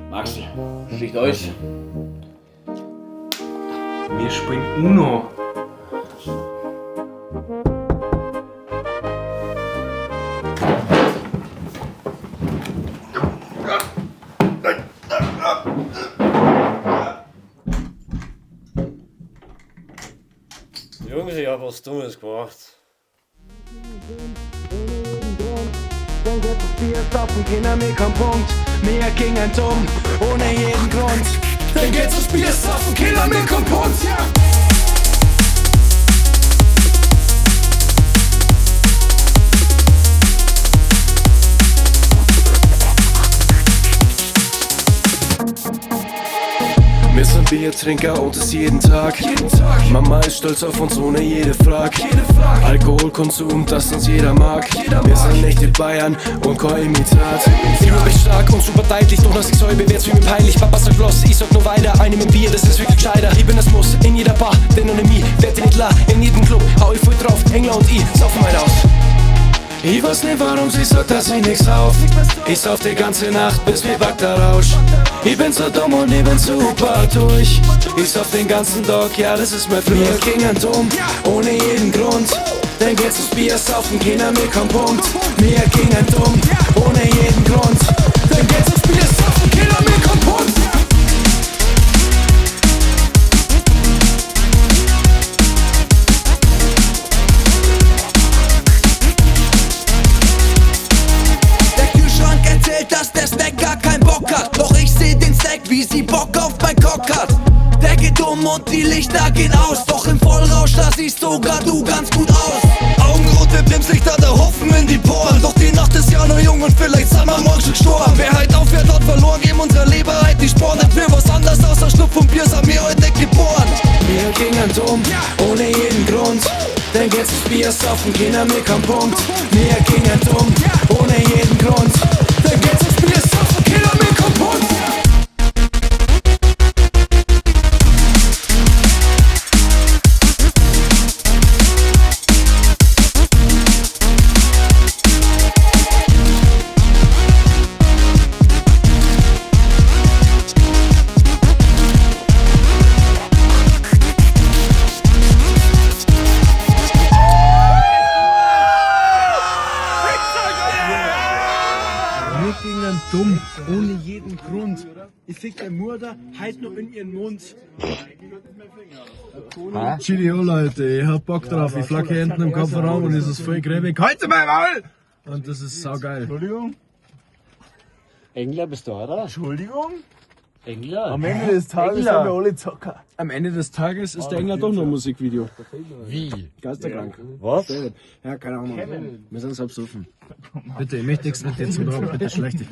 Maxi, schlicht aus. Wir spielen Uno. Jungs, ich hab was Dummes gemacht. Dann geht das Bier saufen, keiner mehr kein Punkt. Wir gingen dumm, ohne jeden Grund. Dann geht das Bier saufen, keiner mehr kein Punkt, ja. Wir sind Biertrinker und das jeden Tag. Mama ist stolz auf uns ohne jede Frage. Alkoholkonsum, das uns jeder mag. Wir sind echte Bayern und kein Imitat. Ich bin stark und super deutlich, doch nach 6 Halbe wird's wie mir peinlich. Papa sagt los, ich sag nur weiter. Eine mit Bier, das ist wirklich gescheiter. Ich bin das Muss in jeder Bar, denn ohne mich werd ich nicht la. In jedem Club hau ich voll drauf, Engler und ich saufen mal aus. Ich weiß nicht, warum sie sagt, dass ich nix sauf. Ich sauf die ganze Nacht, bis mir backt der Rausch. Ich bin so dumm und ich bin super durch. Ich sauf den ganzen Tag, ja, das ist mein Flug. Wir gingen dumm, ohne jeden Grund. Dann geht's ins Bier saufen, keiner mehr kein Punkt. Wir gingen dumm, ohne jeden Grund. Dann geht's ins Bier saufen, keiner mehr kein Punkt. Dass der Snack gar keinen Bock hat. Doch ich seh den Snack, wie sie Bock auf mein Cock hat. Der geht um und die Lichter gehen aus. Doch im Vollrausch, da siehst sogar du ganz gut aus. Augenrot, wir Bremslichter, da Hopfen in die Poren. Doch die Nacht ist ja noch jung und vielleicht sind wir morgen schon gestorben. Wer halt aufhört, hat verloren, geben unserer Leber halt die Sporen. Denn für was anderes außer Schnupf und Bier sind wir heute nicht geboren. Wir gingen dumm, ohne jeden Grund. Dann geht's ins Bier saufen, keiner mehr kein Punkt. Wir gingen dumm, ohne jeden Grund. Dann geht's ins Bier saufen, keiner mehr kein Punkt. Wir gingen dumm, ohne jeden Grund. Ich fick der Mutter halt noch in ihren Mund. Chili, Leute, ich hab Bock drauf. Ich flacke hinten im Kofferraum und es ist voll gräbig. Halt mein Maul! Und das ist saugeil. Entschuldigung? Engler bist du, oder? Entschuldigung? Engler? Am Ende des Tages sind wir alle Zocker. Am Ende des Tages ist der Engler doch noch ein Musikvideo. Wie? Geisterkrank. Was? Ja, keine Ahnung. Wir sind so besoffen. Bitte, ich möchte nichts mit dir zu tun haben. Bitte schlecht dich.